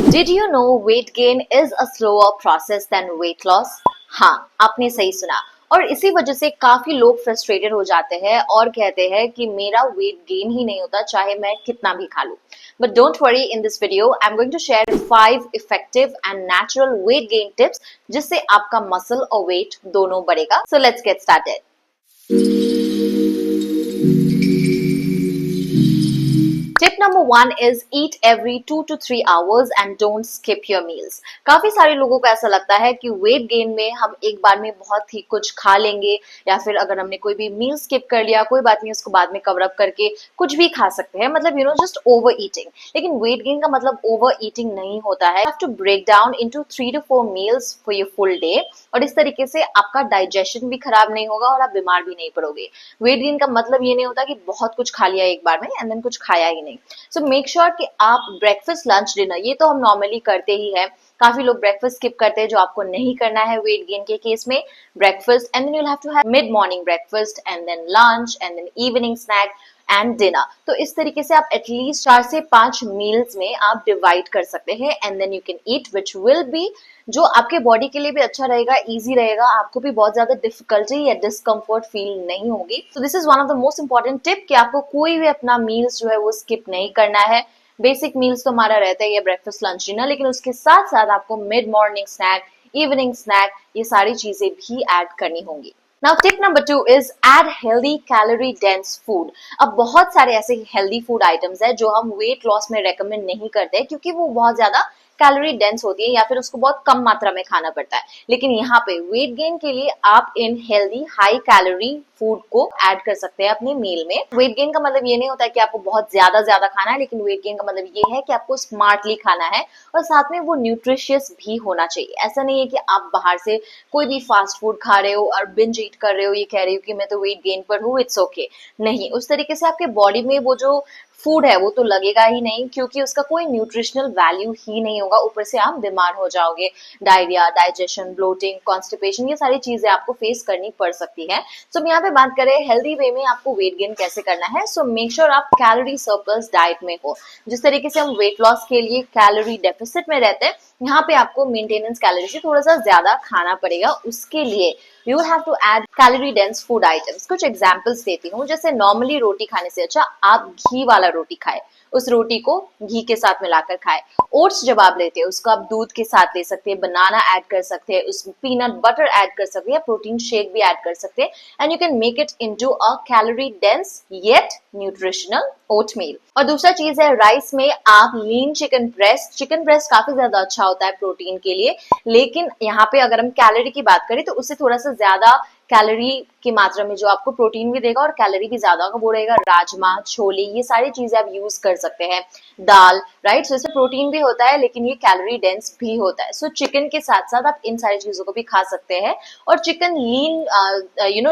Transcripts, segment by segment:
Did you know weight gain is a slower process than weight loss? हाँ, आपने सही सुना। और इसी वजह से काफी लोग फ्रस्ट्रेटेड हो जाते हैं और कहते हैं कि मेरा वेट गेन ही नहीं होता चाहे मैं कितना भी खा लूं। But don't worry, in this video I'm going to share 5 effective and natural weight gain tips जिससे आपका मसल और वेट दोनों बढ़ेगा। So let's get started. Tip number 1 is eat every 2 to 3 hours and don't skip your meals. काफी सारे लोगों को ऐसा लगता है कि वेट गेन में हम एक बार में बहुत ही कुछ खा लेंगे या फिर अगर हमने कोई भी मील स्किप कर लिया कोई बात नहीं, उसको बाद में कवर अप करके कुछ भी खा सकते हैं, मतलब जस्ट ओवर ईटिंग। लेकिन वेट गेन का मतलब ओवर ईटिंग नहीं होता है। You have to break down into 3 to 4 meals for your full day और इस तरीके से आपका डाइजेशन भी खराब नहीं होगा और आप बीमार भी नहीं पड़ोगे। वेट गेन का मतलब ये नहीं होता कि बहुत कुछ खा लिया एक बार में एंड देन कुछ खाया ही नहीं। सो मेक श्योर कि आप ब्रेकफास्ट, लंच, डिनर, ये तो हम नॉर्मली करते ही हैं। काफी लोग ब्रेकफास्ट स्किप करते हैं, जो आपको नहीं करना है वेट गेन के केस में। Breakfast and then you will have to have mid morning breakfast and then lunch and then evening snack and dinner. तो इस तरीके से आप एटलीस्ट 4 से 5 मील्स में आप डिवाइड कर सकते हैं and then you can eat which will be, जो आपके बॉडी के लिए भी अच्छा रहेगा, इजी रहेगा, आपको भी बहुत ज्यादा डिफिकल्टी या डिस्कम्फर्ट फील नहीं होगी। सो this is one of the most important tip कि आपको कोई भी अपना मील्स जो है वो स्किप नहीं करना है। बेसिक मील्स तो हमारा रहता है ये ब्रेकफास्ट, लंच, डिनर, लेकिन उसके साथ साथ आपको mid morning snack, evening snack, ये सारी चीजें भी ऐड करनी होंगी। Now tip number 2 is add healthy calorie dense food. अब बहुत सारे ऐसे healthy food items है जो हम weight loss में recommend नहीं करते क्योंकि वो बहुत ज्यादा कैलोरी डेंस होती है या फिर उसको बहुत कम मात्रा में खाना पड़ता है। लेकिन यहाँ पे वेट गेन के लिए आप इन हेल्दी हाई कैलोरी फूड को ऐड कर सकते हैं अपने मील में। वेट गेन का मतलब ये नहीं होता है कि आपको बहुत ज्यादा खाना है, लेकिन वेट गेन का मतलब ये है कि आपको स्मार्टली खाना है और साथ में वो न्यूट्रिशियस भी होना चाहिए। ऐसा नहीं है कि आप बाहर से कोई भी फास्ट फूड खा रहे हो और बिंज ईट कर रहे हो, ये कह रहे हो कि मैं तो वेट गेन पर हूँ, इट्स ओके। नहीं, उस तरीके से आपके बॉडी में वो जो फूड है वो तो लगेगा ही नहीं क्योंकि उसका कोई न्यूट्रिशनल वैल्यू ही नहीं होगा। ऊपर से आप बीमार हो जाओगे, डायरिया, डाइजेशन, ब्लोटिंग, कॉन्स्टिपेशन, ये सारी चीजें आपको फेस करनी पड़ सकती है। सो यहाँ पे बात करें हेल्दी वे में आपको वेट गेन कैसे करना है। सो मेक श्योर आप कैलोरी सरप्लस डाइट में हो। जिस तरीके से हम वेट लॉस के लिए कैलोरी डेफिसिट में रहते हैं, यहाँ पे आपको मेंटेनेंस कैलोरी से थोड़ा सा ज्यादा खाना पड़ेगा। उसके लिए you have to add calorie dense food items. कुछ एग्जांपल्स देती हूँ। जैसे नॉर्मली रोटी खाने से अच्छा आप घी वाला रोटी खाए, उस रोटी को घी के साथ मिलाकर खाए। ओट्स जब आप लेते हैं उसको आप दूध के साथ ले सकते हैं, बनाना ऐड कर सकते हैं, उसमें पीनट बटर ऐड कर सकते हैं, प्रोटीन शेक भी ऐड कर सकते हैं and you can make it into a calorie dense yet nutritional oatmeal. और दूसरा चीज है राइस में आप लीन चिकन ब्रेस्ट काफी ज्यादा अच्छा होता है प्रोटीन के लिए। लेकिन यहाँ पे अगर हम कैलोरी की बात करें तो उससे थोड़ा सा ज्यादा कैलोरी की मात्रा में जो आपको प्रोटीन भी देगा और कैलोरी भी ज्यादा होगा वो रहेगा राजमा, छोले, ये सारी चीजें आप यूज कर सकते हैं। दाल, राइट, सो इसमें प्रोटीन भी होता है लेकिन ये कैलोरी डेंस भी होता है। सो चिकन के साथ साथ आप इन सारी चीजों को भी खा सकते हैं। और चिकन लीन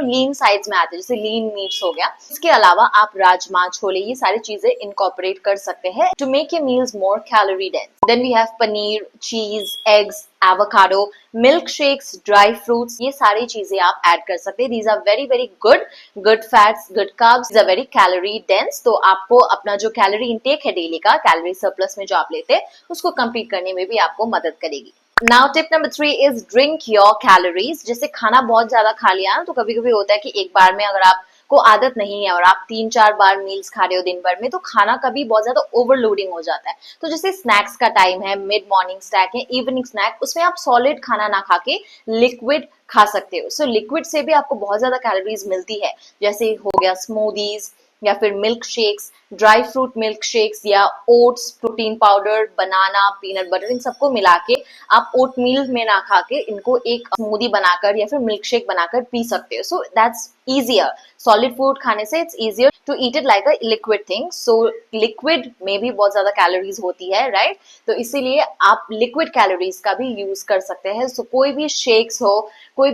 लीन साइड्स में आते हैं, जैसे लीन मीट्स हो गया। इसके अलावा आप राजमा, छोले, ये सारी चीजें इनकॉर्पोरेट कर सकते हैं to make your meals more calorie dense. Then we have paneer, cheese, eggs, avocado, milk shakes, dry fruits, ये सारी चीजें आप ऐड कर सकते हैं। These are very good fats, good carbs, these are very calorie dense. तो आपको अपना जो कैलोरी इंटेक है डेली का, कैलोरी सरप्लस में जो आप लेते हैं, उसको कंप्लीट करने में भी आपको मदद करेगी। Now tip number 3 is drink your calories. जैसे खाना बहुत ज्यादा खा लिया तो कभी कभी होता है कि एक बार में अगर आप को आदत नहीं है और आप 3-4 बार मील्स खा रहे हो दिन भर में, तो खाना कभी बहुत ज्यादा ओवरलोडिंग हो जाता है। तो जैसे स्नैक्स का टाइम है, मिड मॉर्निंग स्नैक है, इवनिंग स्नैक, उसमें आप सॉलिड खाना ना खा के लिक्विड खा सकते हो। सो लिक्विड से भी आपको बहुत ज्यादा कैलोरीज मिलती है। जैसे हो गया स्मूदीज या फिर milk shakes, dry fruit milk shakes या ओट्स, प्रोटीन पाउडर, बनाना, पीनट बटर, इन सबको मिला के आप ओट मील में ना खा के इनको एक स्मूदी बनाकर या फिर मिल्क शेक बनाकर पी सकते हो। So that's easier. Solid food खाने से it's easier to eat it like a liquid thing. So liquid में भी बहुत ज्यादा कैलोरीज होती है, राइट? तो इसीलिए आप लिक्विड कैलोरीज का भी यूज कर सकते हैं। सो कोई भी शेक्स हो, कोई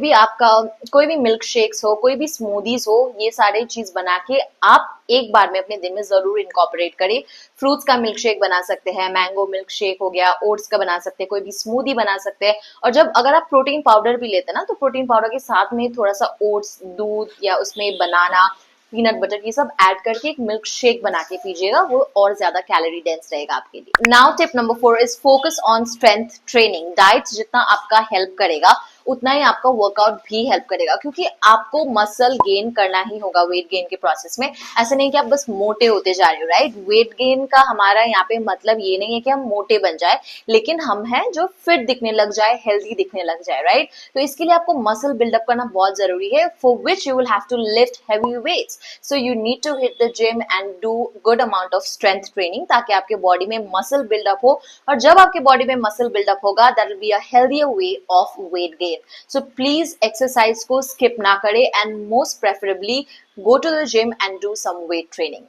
भी मिल्क शेक्स हो, कोई भी स्मूदीज हो, ये सारी चीज बना के आप एक बार में अपने दिन में जरूर इनकॉर्पोरेट करें। फ्रूट्स का मिल्क शेक बना सकते हैं, मैंगो मिल्क शेक हो गया, ओट्स का बना सकते हैं, कोई भी स्मूदी बना सकते हैं। और अगर आप प्रोटीन पाउडर भी लेते हैं ना, तो प्रोटीन पाउडर के साथ में थोड़ा सा ओट्स, दूध या उसमें बनाना, पीनट बटर, ये सब ऐड करके एक मिल्क शेक बना के पीजिएगा, वो और ज्यादा कैलोरी डेंस रहेगा आपके लिए। Now tip number 4 is focus on strength training. Diet जितना आपका हेल्प करेगा उतना ही आपका वर्कआउट भी हेल्प करेगा, क्योंकि आपको मसल गेन करना ही होगा वेट गेन के प्रोसेस में। ऐसा नहीं कि आप बस मोटे होते जा रहे हो, राइट। वेट गेन का हमारा यहाँ पे मतलब ये नहीं है कि हम मोटे बन जाए, लेकिन हम हैं जो फिट दिखने लग जाए, हेल्दी दिखने लग जाए, राइट। तो इसके लिए आपको मसल बिल्डअप करना बहुत जरूरी है, for which you will have to lift heavy weights. So you need to hit the gym and do good amount of strength training, ताकि आपके बॉडी में मसल बिल्डअप हो, और जब आपके बॉडी में मसल बिल्डअप होगा that will be a healthier way of weight gain. So please exercise को स्किप ना करें and most preferably go to the gym and do some weight training.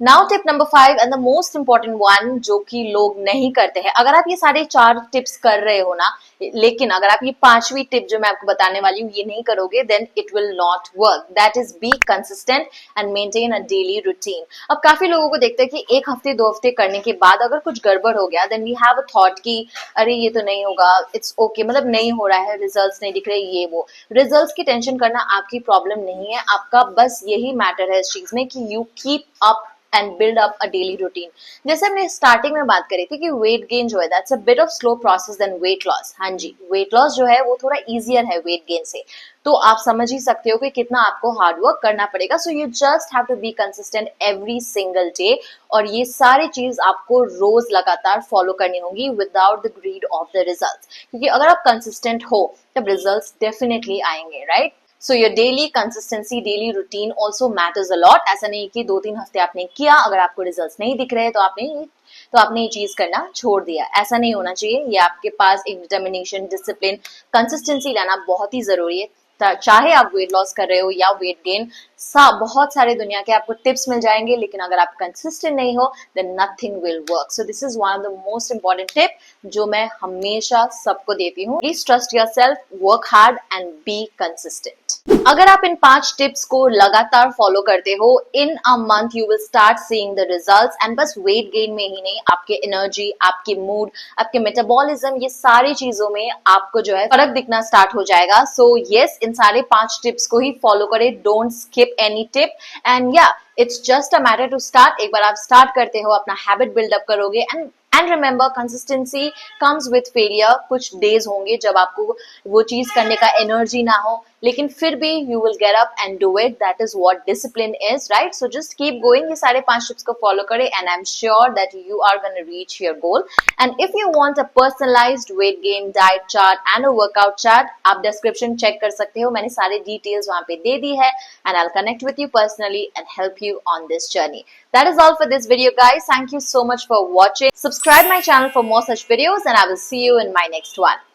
Now tip number 5 and the most important one, जो कि लोग नहीं करते हैं। अगर आप ये सारे 4 टिप्स कर रहे हो ना, लेकिन अगर आप ये 5वीं टिप जो मैं आपको बताने वाली हूँ ये नहीं करोगे, then it will not work. That is be consistent and maintain a daily routine. अब काफी लोगों को देखते हैं कि 1 हफ्ते 2 हफ्ते करने के बाद अगर कुछ गड़बड़ हो गया, then we have a thought कि अरे ये तो नहीं होगा, इट्स ओके, मतलब नहीं हो रहा है, रिजल्ट्स नहीं दिख रहे, ये वो। रिजल्ट्स की टेंशन करना आपकी प्रॉब्लम नहीं है, आपका बस यही मैटर है इस चीज में कि you keep up and build up a daily routine. जैसे हमने स्टार्टिंग में बात करी थी कि वेट गेन जो है that's a bit of slow process than weight loss. हाँ जी, वेट लॉस जो है वो थोड़ा इजियर है वेट गेन से, तो आप समझ ही सकते हो कि कितना आपको हार्ड वर्क करना पड़ेगा। So you just have to be consistent every single day, और ये सारी चीज आपको रोज लगातार फॉलो करनी होगी without the greed of the results, क्योंकि अगर आप कंसिस्टेंट हो तब रिजल्ट्स डेफिनेटली आएंगे, right. So your daily consistency, daily routine also matters a lot. ऐसा नहीं कि 2-3 हफ्ते आपने किया, अगर आपको रिजल्ट्स नहीं दिख रहे तो आपने ये चीज करना छोड़ दिया। ऐसा नहीं होना चाहिए। ये आपके पास एक डिटर्मिनेशन, डिसिप्लिन, कंसिस्टेंसी लाना बहुत ही जरूरी है। चाहे आप वेट लॉस कर रहे हो या वेट गेन, बहुत सारे दुनिया के आपको टिप्स मिल जाएंगे, लेकिन अगर आप कंसिस्टेंट नहीं हो then nothing will work. So this is one of the most important tip जो मैं हमेशा सबको देती हूँ। Please trust yourself, work hard and be consistent. अगर आप इन 5 टिप्स को लगातार फॉलो करते हो, in a month you will start seeing the results. And बस वेट गेन में ही नहीं, आपके एनर्जी, आपके मूड, आपके मेटाबॉलिज्म, ये सारी चीजों में आपको जो है फर्क दिखना स्टार्ट हो जाएगा। सो यस, इन सारे 5 टिप्स को ही फॉलो करें, don't skip any tip. And yeah, it's just a matter to start. एक बार आप स्टार्ट करते हो, अपना हैबिट बिल्डअप करोगे, and remember consistency comes with failure. कुछ डेज होंगे जब आपको वो चीज करने का एनर्जी ना हो, लेकिन फिर भी you will get up and do it. That is what discipline is, right. So just keep going. ये सारे 5 टिप्स को फॉलो करें and I am sure that you are gonna reach your goal. And if you want a personalised weight gain diet chart and a workout chart, आप description check कर सकते हो, मैंने सारे डिटेल्स वहां पे दे दी है, and I will connect with you personally and help you on this journey. That is all for this video, guys. Thank you so much for watching. Subscribe my channel for more such videos, and I will see you in my next one.